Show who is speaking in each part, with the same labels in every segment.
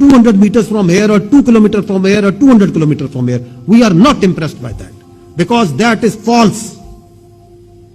Speaker 1: 200 meters from here or 2 kilometers from here or 200 kilometers from here. We are not impressed by that because that is false.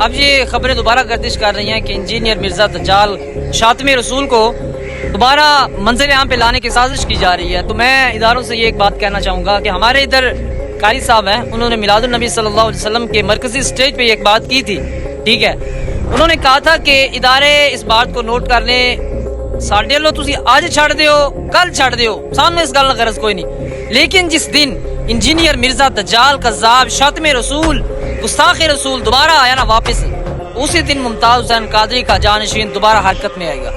Speaker 2: اب یہ خبریں دوبارہ گردش کر رہی ہیں کہ انجینئر مرزا دجال شاطم رسول کو دوبارہ منظر عام پہ لانے کی سازش کی جا رہی ہے. تو میں اداروں سے یہ ایک بات کہنا چاہوں گا کہ ہمارے ادھر قاری صاحب ہیں, انہوں نے میلاد النبی صلی اللہ علیہ وسلم کے مرکزی سٹیج پہ ایک بات کی تھی, ٹھیک ہے. انہوں نے کہا تھا کہ ادارے اس بات کو نوٹ کر لیں, ساڈے لو تسی آج چھڑ دیو کل چھڑ دیو, سامنے اس گل غرض کوئی نہیں, لیکن جس دن انجینئر مرزا دجال کذاب شاطم رسول گستاخ رسول دوبارہ آیا نا واپس, اسی دن ممتاز حسین قادری کا جانشین دوبارہ حرکت میں آئے گا.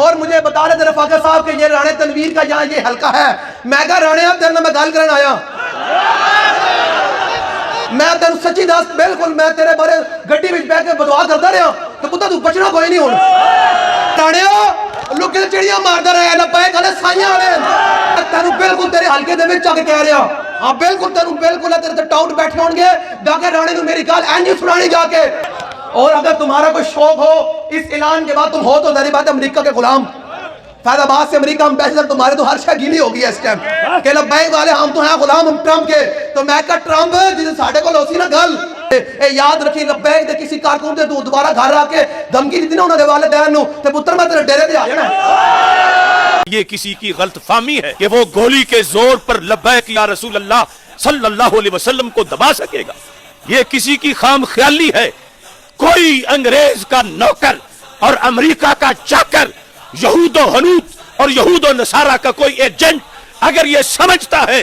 Speaker 3: اور مجھے بتا رہے تھے رفاقہ صاحب کہ یہ رانے تنویر کا یہاں یہ حلقہ ہے. میں کہا رانے تیرے نال میں گل کرن آیا, میں تینوں سچی دس, بالکل میں تیرے بارے گڈی وچ بیٹھ کے بدعا کرتا رہا تو پتہ تو بچنا کوئی نہیں. ہن رانے لوکے چڑیاں ماردا رہے لبیک والے سائیاں والے, تینوں بالکل تیرے حلقے دے وچ آ کے کہہ رہا ہاں, بالکل تینوں بالکل تیرے تے ٹاؤٹ بیٹھے ہون گے جا کے رانے نوں میری گل اینج سنانی جا کے. اور اگر تمہارا کوئی شوق ہو اس اعلان کے بعد تم ہو تو ظاہر بات امریکہ کے غلام, فیض آباد سے امریکہ امبیسڈر تمہارے تو ہر شے گیلی ہوگی اس ٹائم کہ لبیک والے ہم تو ہیں غلام ٹرمپ کے. تو میں کہا ٹرمپ جس ساڈے کول ہوسی نا گل اے یاد رکھی لبیک دے کسی کارکن تے تو دوبارہ گھر آ کے دھمکی دتی نا انہاں دے والدین نو تے پتر میں تیرے ڈیرے تے آ جانا.
Speaker 4: یہ کسی کی غلط فہمی ہے کہ وہ گولی کے زور پر لبیک یا رسول اللہ صلی اللہ علیہ وسلم کو دبا سکے گا. یہ کسی کی خام خیالی ہے. کوئی انگریز کا نوکر اور امریکہ کا چاکر, یہود و ہنود اور یہود و نصارہ کا کوئی ایجنٹ اگر یہ سمجھتا ہے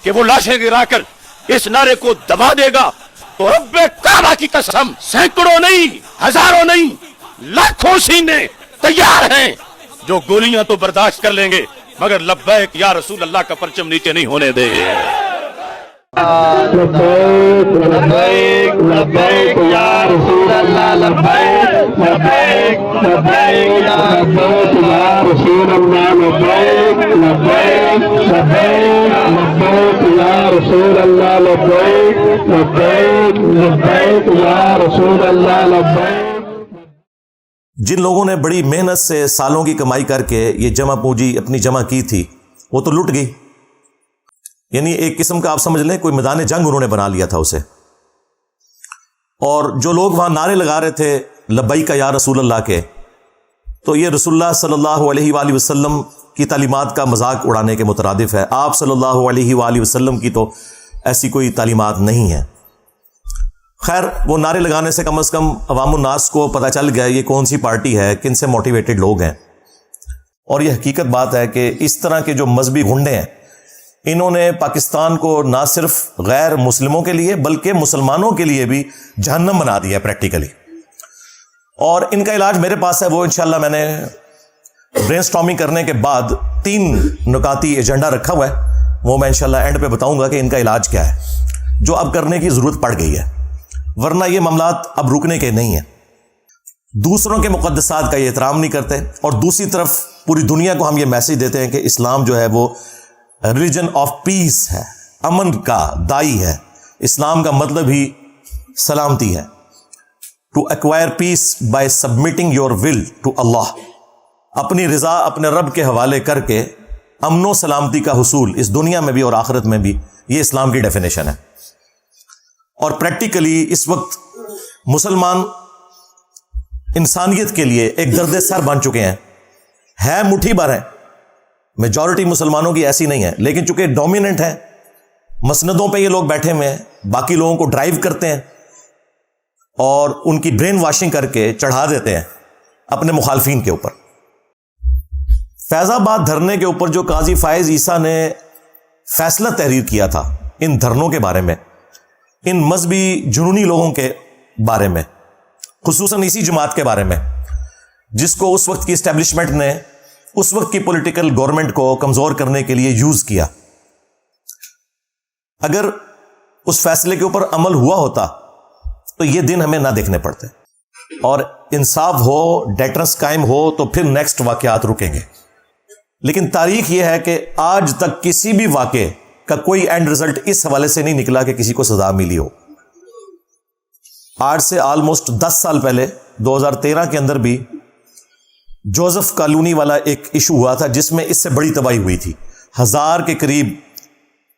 Speaker 4: کہ وہ لاشیں گرا کر اس نعرے کو دبا دے گا تو رب کعبہ کی قسم سینکڑوں نہیں ہزاروں نہیں لاکھوں سینے تیار ہیں جو گولیاں تو برداشت کر لیں گے مگر لبیک یا رسول اللہ کا پرچم نیچے نہیں ہونے دے.
Speaker 5: لبیک لبیک لبیک یا رسول اللہ لبیک لبیک لبیک لبیک یا رسول اللہ لبیک لبیک لبیک لبیک یا رسول اللہ لبیک لبیک لبیک یا رسول اللہ لبیک.
Speaker 6: جن لوگوں نے بڑی محنت سے سالوں کی کمائی کر کے یہ جمع پونجی اپنی جمع کی تھی وہ تو لٹ گئی. یعنی ایک قسم کا آپ سمجھ لیں کوئی میدان جنگ انہوں نے بنا لیا تھا اسے. اور جو لوگ وہاں نعرے لگا رہے تھے لبیک یا رسول اللہ کے, تو یہ رسول اللہ صلی اللہ علیہ وآلہ وسلم کی تعلیمات کا مذاق اڑانے کے مترادف ہے. آپ صلی اللہ علیہ وآلہ وسلم کی تو ایسی کوئی تعلیمات نہیں ہیں. خیر وہ نعرے لگانے سے کم از کم عوام الناس کو پتہ چل گیا یہ کون سی پارٹی ہے, کن سے موٹیویٹڈ لوگ ہیں. اور یہ حقیقت بات ہے کہ اس طرح کے جو مذہبی گنڈے ہیں انہوں نے پاکستان کو نہ صرف غیر مسلموں کے لیے بلکہ مسلمانوں کے لیے بھی جہنم بنا دیا ہے پریکٹیکلی. اور ان کا علاج میرے پاس ہے, وہ انشاءاللہ میں نے برین سٹارمنگ کرنے کے بعد 3 نکاتی ایجنڈا رکھا ہوا ہے, وہ میں انشاءاللہ اینڈ پہ بتاؤں گا کہ ان کا علاج کیا ہے, جو اب کرنے کی ضرورت پڑ گئی ہے, ورنہ یہ معاملات اب رکنے کے نہیں ہیں. دوسروں کے مقدسات کا یہ احترام نہیں کرتے, اور دوسری طرف پوری دنیا کو ہم یہ میسج دیتے ہیں کہ اسلام جو ہے وہ ریلیجن آف پیس ہے, امن کا دائی ہے. اسلام کا مطلب ہی سلامتی ہے. To acquire peace by submitting your will to Allah, اپنی رضا اپنے رب کے حوالے کر کے امن و سلامتی کا حصول اس دنیا میں بھی اور آخرت میں بھی, یہ اسلام کی ڈیفینیشن ہے. اور پریکٹیکلی اس وقت مسلمان انسانیت کے لیے ایک درد سر بن چکے ہیں. ہے مٹھی بھر ہیں, میجورٹی مسلمانوں کی ایسی نہیں ہے, لیکن چونکہ ڈومیننٹ ہیں, مسندوں پہ یہ لوگ بیٹھے ہوئے ہیں, باقی لوگوں کو ڈرائیو کرتے ہیں اور ان کی برین واشنگ کر کے چڑھا دیتے ہیں اپنے مخالفین کے اوپر. فیض آباد دھرنے کے اوپر جو قاضی فائز عیسیٰ نے فیصلہ تحریر کیا تھا ان دھرنوں کے بارے میں, ان مذہبی جنونی لوگوں کے بارے میں, خصوصاً اسی جماعت کے بارے میں جس کو اس وقت کی اسٹیبلشمنٹ نے اس وقت کی پولیٹیکل گورنمنٹ کو کمزور کرنے کے لیے یوز کیا, اگر اس فیصلے کے اوپر عمل ہوا ہوتا تو یہ دن ہمیں نہ دیکھنے پڑتے, اور انصاف ہو, ڈیٹرنس قائم ہو تو پھر نیکسٹ واقعات رکیں گے. لیکن تاریخ یہ ہے کہ آج تک کسی بھی واقعے کا کوئی اینڈ رزلٹ اس حوالے سے نہیں نکلا کہ کسی کو سزا ملی ہو. آج سے آلموسٹ 10 سال پہلے 2013 کے اندر بھی جوزف کالونی والا ایک ایشو ہوا تھا جس میں اس سے بڑی تباہی ہوئی تھی. 1000 کے قریب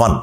Speaker 6: 1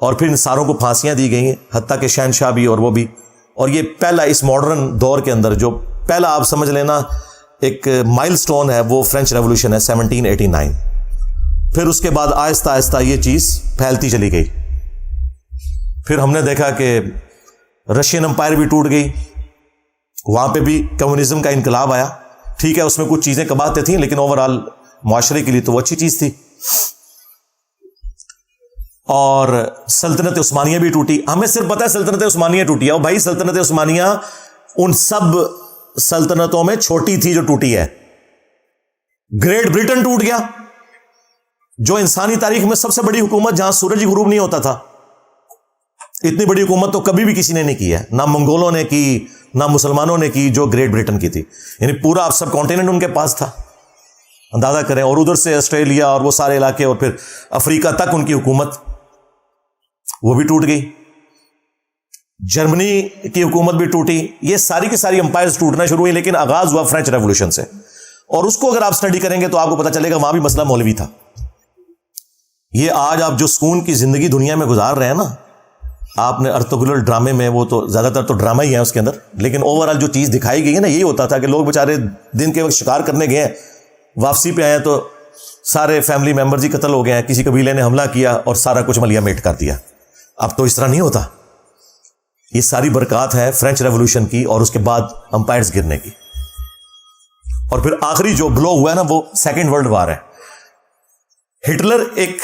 Speaker 6: اور پھر ان ساروں کو پھانسیاں دی گئی ہیں، حتیٰ کہ شہنشاہ بھی اور وہ بھی. اور یہ پہلا اس ماڈرن دور کے اندر جو پہلا آپ سمجھ لینا ایک مائل سٹون ہے وہ فرینچ ریولوشن ہے 1789. پھر اس کے بعد آہستہ آہستہ یہ چیز پھیلتی چلی گئی. پھر ہم نے دیکھا کہ رشین امپائر بھی ٹوٹ گئی، وہاں پہ بھی کمیونزم کا انقلاب آیا. ٹھیک ہے اس میں کچھ چیزیں کباتے تھیں لیکن اوورآل معاشرے کے لیے تو وہ اچھی چیز تھی. اور سلطنت عثمانیہ بھی ٹوٹی. ہمیں صرف پتہ ہے سلطنت عثمانیہ ٹوٹی ہے، اور بھائی سلطنت عثمانیہ ان سب سلطنتوں میں چھوٹی تھی جو ٹوٹی ہے. گریٹ برٹن ٹوٹ گیا، جو انسانی تاریخ میں سب سے بڑی حکومت جہاں سورج غروب نہیں ہوتا تھا. اتنی بڑی حکومت تو کبھی بھی کسی نے نہیں کی ہے، نہ منگولوں نے کی نہ مسلمانوں نے کی جو گریٹ برٹن کی تھی. یعنی پورا سب کانٹیننٹ ان کے پاس تھا، اندازہ کریں. اور ادھر سے آسٹریلیا اور وہ سارے علاقے اور پھر افریقہ تک ان کی حکومت وہ بھی ٹوٹ گئی. جرمنی کی حکومت بھی ٹوٹی. یہ ساری کی ساری امپائرز ٹوٹنا شروع ہوئی، لیکن آغاز ہوا فرینچ ریولوشن سے. اور اس کو اگر آپ سٹڈی کریں گے تو آپ کو پتہ چلے گا وہاں بھی مسئلہ مولوی تھا. یہ آج آپ جو سکون کی زندگی دنیا میں گزار رہے ہیں نا، آپ نے ارطغرل ڈرامے میں، وہ تو زیادہ تر تو ڈرامہ ہی ہے اس کے اندر، لیکن اوورآل جو چیز دکھائی گئی ہے نا یہی ہوتا تھا کہ لوگ بیچارے دن کے وقت شکار کرنے گئے ہیں، واپسی پہ آئے تو سارے فیملی ممبرز ہی قتل ہو گئے ہیں، کسی قبیلے نے حملہ کیا اور سارا کچھ ملیا میٹ کر دیا. اب تو اس طرح نہیں ہوتا. یہ ساری برکات ہے فرینچ ریولوشن کی اور اس کے بعد امپائرز گرنے کی. اور پھر آخری جو بلو ہوا ہے نا وہ سیکنڈ ورلڈ وار ہے. ہٹلر ایک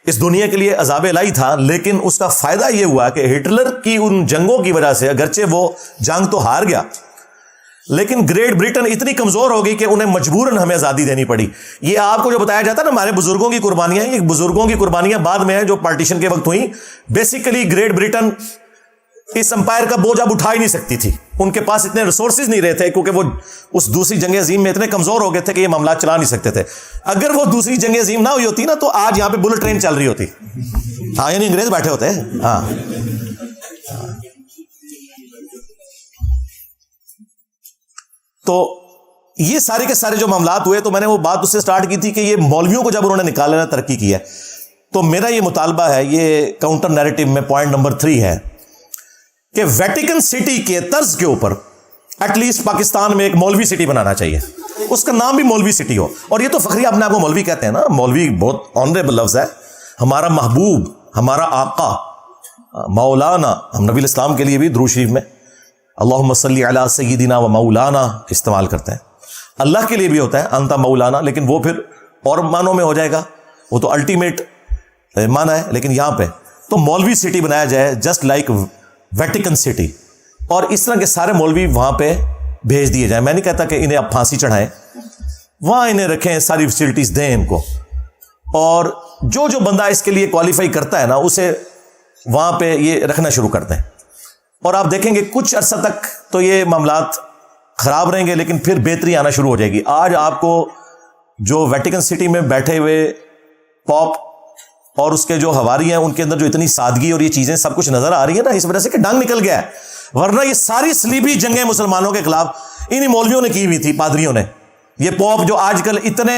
Speaker 6: اس دنیا کے لیے عذاب الہی تھا، لیکن اس کا فائدہ یہ ہوا کہ ہٹلر کی ان جنگوں کی وجہ سے اگرچہ وہ جنگ تو ہار گیا، لیکن گریٹ برٹن اتنی کمزور ہو گئی کہ انہیں مجبوراً ہمیں آزادی دینی پڑی. یہ آپ کو جو بتایا جاتا ہے نا ہمارے بزرگوں کی قربانیاں، یہ بزرگوں کی قربانیاں بعد میں ہیں جو پارٹیشن کے وقت ہوئیں. بیسیکلی گریٹ برٹن اس امپائر کا بوجھ اب اٹھا ہی نہیں سکتی تھی. ان کے پاس اتنے ریسورسز نہیں رہے تھے کیونکہ وہ اس دوسری جنگ عظیم میں اتنے کمزور ہو گئے تھے کہ یہ معاملات چلا نہیں سکتے تھے. اگر وہ دوسری جنگ عظیم نہ ہوئی ہوتی نا تو آج یہاں پہ بلٹ ٹرین چل رہی ہوتی. ہاں یعنی انگریز بیٹھے ہوتے ہیں. ہاں تو یہ سارے کے سارے جو معاملات ہوئے تو میں نے وہ بات اس سے سٹارٹ کی تھی کہ یہ مولویوں کو جب انہوں نے نکالنا ترقی کی ہے تو میرا یہ مطالبہ ہے، یہ کاؤنٹر نیریٹو میں پوائنٹ نمبر 3 ہے کہ ویٹیکن سٹی کے طرز کے اوپر ایٹ لیسٹ پاکستان میں ایک مولوی سٹی بنانا چاہیے، اس کا نام بھی مولوی سٹی ہو. اور یہ تو فخری اپنے آپ کو مولوی کہتے ہیں نا، مولوی بہت آنریبل لفظ ہے. ہمارا محبوب، ہمارا آقا مولانا، ہم نبی الاسلام کے لیے بھی درود شریف میں اللہم صلی علی سیدنا و مولانا استعمال کرتے ہیں. اللہ کے لیے بھی ہوتا ہے انتا مولانا، لیکن وہ پھر اور معنوں میں ہو جائے گا، وہ تو الٹیمیٹ معنی ہے. لیکن یہاں پہ تو مولوی سٹی بنایا جائے جسٹ لائک ویٹیکن سٹی، اور اس طرح کے سارے مولوی وہاں پہ بھیج دیے جائیں. میں نہیں کہتا کہ انہیں آپ پھانسی چڑھائیں، وہاں انہیں رکھیں، ساری فیسلٹیز دیں ان کو، اور جو بندہ اس کے لیے کوالیفائی کرتا ہے نا اسے وہاں پہ یہ رکھنا شروع کر دیں. اور آپ دیکھیں گے کچھ عرصہ تک تو یہ معاملات خراب رہیں گے لیکن پھر بہتری آنا شروع ہو جائے گی. آج آپ کو جو ویٹیکن سٹی میں بیٹھے ہوئے پاپ اور اس کے جو ہواری ہیں ان کے اندر جو اتنی سادگی اور یہ چیزیں سب کچھ نظر آ رہی ہیں نا، اس وجہ سے کہ ڈنگ نکل گیا ہے. ورنہ یہ ساری صلیبی جنگیں مسلمانوں کے خلاف انہی مولویوں نے کی ہوئی تھی، پادریوں نے. یہ پوپ جو آج کل اتنے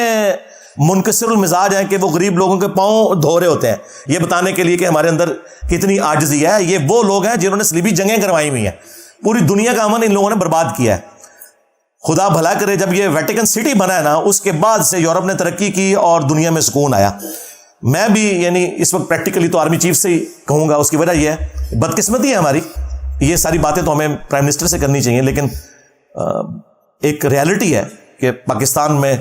Speaker 6: منکسر المزاج ہیں کہ وہ غریب لوگوں کے پاؤں دھو رہے ہوتے ہیں یہ بتانے کے لیے کہ ہمارے اندر کتنی عاجزی ہے، یہ وہ لوگ ہیں جنہوں نے صلیبی جنگیں کروائی ہوئی ہیں. پوری دنیا کا امن ان لوگوں نے برباد کیا ہے. خدا بھلا کرے جب یہ ویٹیکن سٹی بنا ہے نا اس کے بعد سے یورپ نے ترقی کی اور دنیا میں سکون آیا. میں بھی یعنی اس وقت پریکٹیکلی تو آرمی چیف سے ہی کہوں گا، اس کی وجہ یہ ہے بدقسمتی ہے ہماری. یہ ساری باتیں تو ہمیں پرائم منسٹر سے کرنی چاہیے، لیکن ایک ریالٹی ہے کہ پاکستان میں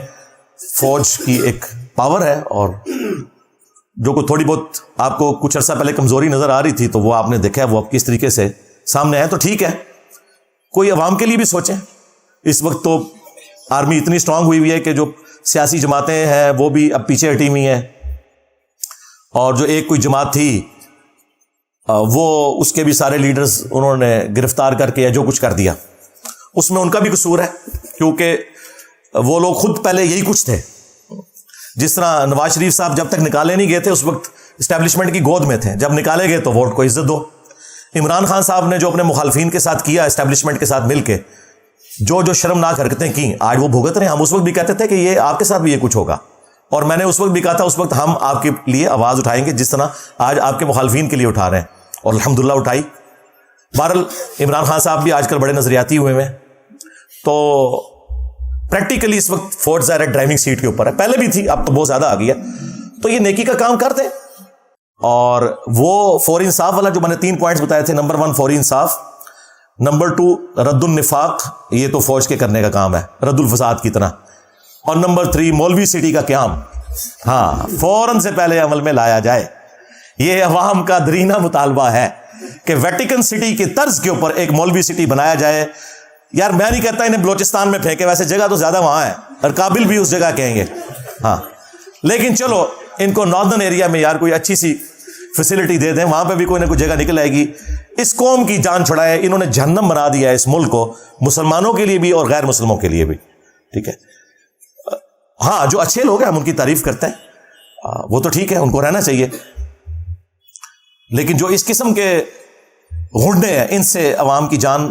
Speaker 6: فوج کی ایک پاور ہے، اور جو کو تھوڑی بہت آپ کو کچھ عرصہ پہلے کمزوری نظر آ رہی تھی تو وہ آپ نے دیکھا ہے وہ اب کس طریقے سے سامنے ہے. تو ٹھیک ہے، کوئی عوام کے لیے بھی سوچیں. اس وقت تو آرمی اتنی اسٹرانگ ہوئی ہوئی ہے کہ جو سیاسی جماعتیں ہیں وہ بھی اب پیچھے ہٹی ہوئی ہیں، اور جو ایک کوئی جماعت تھی وہ اس کے بھی سارے لیڈرز انہوں نے گرفتار کر کے یا جو کچھ کر دیا. اس میں ان کا بھی قصور ہے کیونکہ وہ لوگ خود پہلے یہی کچھ تھے. جس طرح نواز شریف صاحب جب تک نکالے نہیں گئے تھے اس وقت اسٹیبلشمنٹ کی گود میں تھے، جب نکالے گئے تو ووٹ کو عزت دو. عمران خان صاحب نے جو اپنے مخالفین کے ساتھ کیا اسٹیبلشمنٹ کے ساتھ مل کے، جو شرمناک حرکتیں کی، آج وہ بھگت رہے ہیں. ہم اس وقت بھی کہتے تھے کہ یہ آپ کے ساتھ بھی یہ کچھ ہوگا، اور میں نے اس وقت بھی کہا تھا، اس وقت ہم آپ کے لیے آواز اٹھائیں گے جس طرح آج آپ کے مخالفین کے لیے اٹھا رہے ہیں، اور الحمدللہ اٹھائی۔ بہرحال عمران خان صاحب بھی آج کل بڑے نظریاتی ہوئے ہیں، تو پریکٹیکلی اس وقت فورڈ ظاہر ڈرائیونگ سیٹ کے اوپر ہے، پہلے بھی تھی، اب تو بہت زیادہ آ گئی ہے، تو یہ نیکی کا کام کرتے ہیں۔ اور وہ فوری انصاف والا جو میں نے 3 پوائنٹس بتائے تھے، نمبر 1 فوری انصاف، نمبر 2 رد النفاق، یہ تو فوج کے کرنے کا کام ہے رد الفساد کی طرح، اور نمبر 3 مولوی سٹی کا قیام، ہاں فوراً سے پہلے عمل میں لایا جائے۔ یہ عوام کا درینہ مطالبہ ہے کہ ویٹیکن سٹی کے طرز کے اوپر ایک مولوی سٹی بنایا جائے۔ یار میں نہیں کہتا انہیں بلوچستان میں پھینکے، ویسے جگہ تو زیادہ وہاں ہے، اور قابل بھی اس جگہ کہیں گے، ہاں لیکن چلو ان کو ناردرن ایریا میں یار کوئی اچھی سی فیسلٹی دے دیں، وہاں پہ بھی کوئی نہ کوئی جگہ نکل آئے گی۔ اس قوم کی جان چھڑائے، انہوں نے جہنم بنا دیا ہے اس ملک کو، مسلمانوں کے لیے بھی اور غیر مسلموں کے لیے بھی، ٹھیک ہے۔ ہاں جو اچھے لوگ ہیں ہم ان کی تعریف کرتے ہیں، وہ تو ٹھیک ہے، ان کو رہنا چاہیے، لیکن جو اس قسم کے غنڈے ہیں ان سے عوام کی جان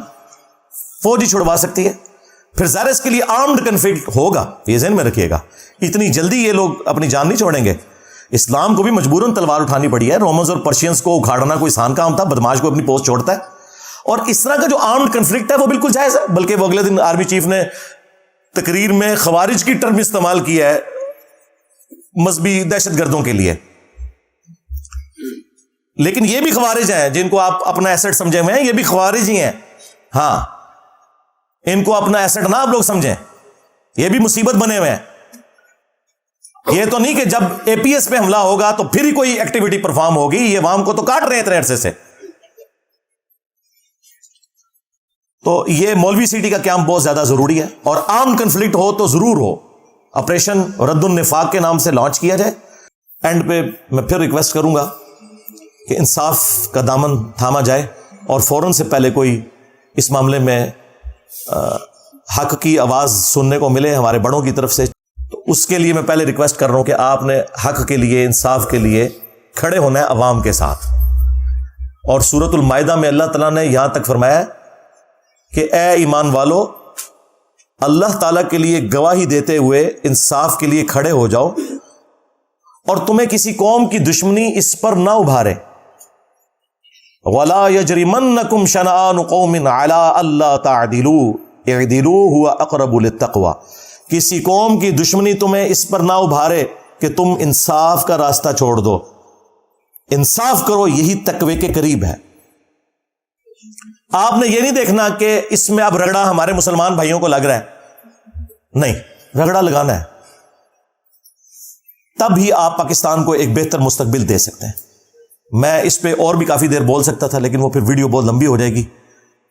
Speaker 6: فوج ہی چھڑوا سکتی ہے۔ پھر ظاہر اس کے لیے آرمڈ کنفلکٹ ہوگا، یہ ذہن میں رکھیے گا، اتنی جلدی یہ لوگ اپنی جان نہیں چھوڑیں گے۔ اسلام کو بھی مجبوراً تلوار اٹھانی پڑی ہے، رومنز اور پرشینز کو اکھاڑنا کوئی آسان کام تھا، بدماش کو اپنی پوسٹ چھوڑتا ہے، اور اس طرح کا جو آرمڈ کنفلکٹ ہے وہ بالکل جائز ہے، بلکہ وہ اگلے دن آرمی چیف نے تقریر میں خوارج کی ٹرم استعمال کیا ہے مذہبی دہشت گردوں کے لیے، لیکن یہ بھی خوارج ہیں جن کو آپ اپنا ایسٹ سمجھے ہوئے ہیں، یہ بھی خوارج ہی ہیں، ہاں ان کو اپنا ایسٹ نہ آپ لوگ سمجھیں، یہ بھی مصیبت بنے ہوئے ہیں۔ یہ تو نہیں کہ جب اے پی ایس پہ حملہ ہوگا تو پھر ہی کوئی ایکٹیویٹی پرفارم ہوگی، یہ عوام کو تو کاٹ رہے ہیں اتنے عرصے سے۔ تو یہ مولوی سٹی کا قیام بہت زیادہ ضروری ہے، اور عام کنفلکٹ ہو تو ضرور ہو، آپریشن رد النفاق کے نام سے لانچ کیا جائے۔ اینڈ پہ میں پھر ریکویسٹ کروں گا کہ انصاف کا دامن تھاما جائے، اور فوراً سے پہلے کوئی اس معاملے میں حق کی آواز سننے کو ملے ہمارے بڑوں کی طرف سے، تو اس کے لیے میں پہلے ریکویسٹ کر رہا ہوں کہ آپ نے حق کے لیے، انصاف کے لیے کھڑے ہونا ہے عوام کے ساتھ۔ اور سورۃ المائدہ میں اللہ تعالیٰ نے یہاں تک فرمایا کہ اے ایمان والو، اللہ تعالیٰ کے لیے گواہی دیتے ہوئے انصاف کے لیے کھڑے ہو جاؤ، اور تمہیں کسی قوم کی دشمنی اس پر نہ ابھارے۔ وَلَا يَجْرِمَنَّكُمْ شَنَآنُ قَوْمٍ عَلَىٰ أَلَّا تَعْدِلُوا اعْدِلُوا هُوَ أَقْرَبُ لِلتَّقْوَىٰ، کسی قوم کی دشمنی تمہیں اس پر نہ ابھارے کہ تم انصاف کا راستہ چھوڑ دو، انصاف کرو، یہی تقوی کے قریب ہے۔ آپ نے یہ نہیں دیکھنا کہ اس میں اب رگڑا ہمارے مسلمان بھائیوں کو لگ رہا ہے، نہیں، رگڑا لگانا ہے، تب ہی آپ پاکستان کو ایک بہتر مستقبل دے سکتے ہیں۔ میں اس پہ اور بھی کافی دیر بول سکتا تھا، لیکن وہ پھر ویڈیو بہت لمبی ہو جائے گی،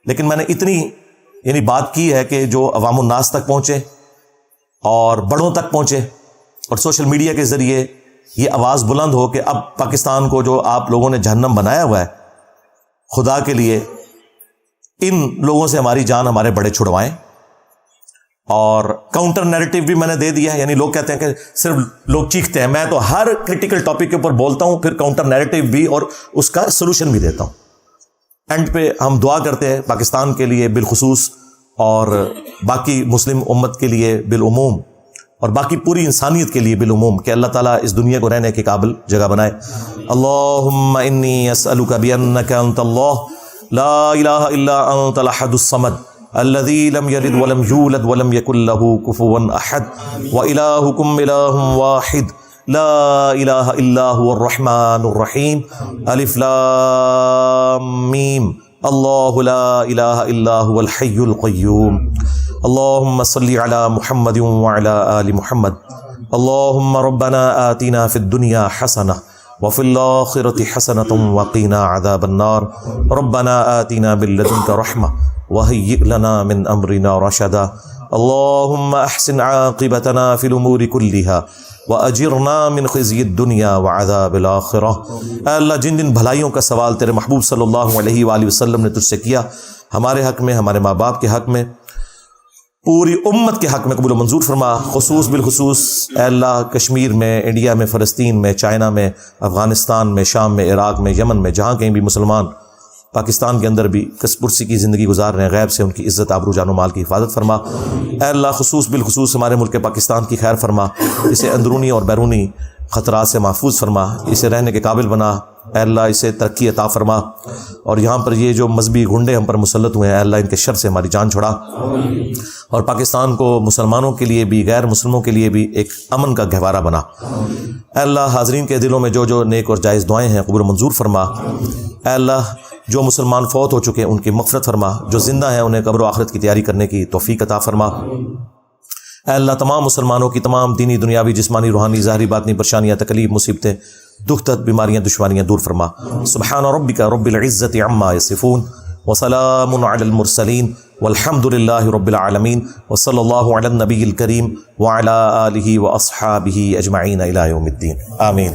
Speaker 6: لیکن میں نے اتنی بات کی ہے کہ جو عوام الناس تک پہنچے اور بڑوں تک پہنچے، اور سوشل میڈیا کے ذریعے یہ آواز بلند ہو کہ اب پاکستان کو جو آپ لوگوں نے جہنم بنایا ہوا ہے، خدا کے لیے ان لوگوں سے ہماری جان ہمارے بڑے چھڑوائیں۔ اور کاؤنٹر نیریٹو بھی میں نے دے دیا ہے، یعنی لوگ کہتے ہیں کہ صرف لوگ چیختے ہیں، میں تو ہر کرٹیکل ٹاپک کے اوپر بولتا ہوں، پھر کاؤنٹر نیریٹو بھی اور اس کا سولوشن بھی دیتا ہوں۔ اینڈ پہ ہم دعا کرتے ہیں پاکستان کے لیے بالخصوص، اور باقی مسلم امت کے لیے بالعموم، اور باقی پوری انسانیت کے لیے بالعموم، کہ اللہ تعالیٰ اس دنیا کو رہنے کے قابل جگہ بنائے۔ اللہم انی اسألک بانک انت اللہ لا الہ الا انت الاحد الصمد الذي لم يلد ولم يولد ولم يكن له كفوا احد والهكم اله واحد لا الہ الا هو الرحمن الرحیم الف لام میم اللہ لا الہ الا هو الحی القیوم اللهم صل على محمد وعلى آل محمد اللهم ربنا آتنا في الدنيا حسنة وفي الآخرة حسنة وقنا عذاب النار ربنا آتنا من لدنك رحمة وهيئ لنا من أمرنا رشدا اللهم أحسن عاقبتنا في الأمور كلها وأجرنا من خزي الدنيا وعذاب الآخرة۔ اے اللہ، جن جن بھلائیوں کا سوال تیرے محبوب صلی اللہ علیہ وآلہ وسلم نے تجھ سے کیا، ہمارے حق میں، ہمارے ماں باپ کے حق میں، پوری امت کے حق میں قبول و منظور فرما۔ خصوص بالخصوص اے اللہ کشمیر میں، انڈیا میں، فلسطین میں، چائنا میں، افغانستان میں، شام میں، عراق میں، یمن میں، جہاں کہیں بھی مسلمان پاکستان کے اندر بھی کس پرسی کی زندگی گزار رہے ہیں، غیب سے ان کی عزت آبرو جان و مال کی حفاظت فرما۔ اے اللہ خصوص بالخصوص ہمارے ملک پاکستان کی خیر فرما، اسے اندرونی اور بیرونی خطرات سے محفوظ فرما، اسے رہنے کے قابل بنا، اے اللہ اسے ترقی عطا فرما، اور یہاں پر یہ جو مذہبی گنڈے ہم پر مسلط ہوئے ہیں، اے اللہ ان کے شر سے ہماری جان چھڑا، اور پاکستان کو مسلمانوں کے لیے بھی غیر مسلموں کے لیے بھی ایک امن کا گہوارہ بنا۔ اے اللہ حاضرین کے دلوں میں جو جو نیک اور جائز دعائیں ہیں قبول و منظور فرما۔ اے اللہ جو مسلمان فوت ہو چکے ان کی مغفرت فرما، جو زندہ ہیں انہیں قبر و آخرت کی تیاری کرنے کی توفیق عطا فرما۔ اے اللہ تمام مسلمانوں کی تمام دینی دنیاوی جسمانی روحانی ظاہری باطنی پریشانیاں تکلیف مصیبتیں دکھ درد بیماریاں دشواریاں دور فرما۔ سبحان ربک رب العزت عما یصفون وسلام علی المرسلین والحمد للہ رب العالمین وصلی اللہ علی النبی الکریم وعلی آلہ واصحابہ اجمعین الی یوم الدین آمین۔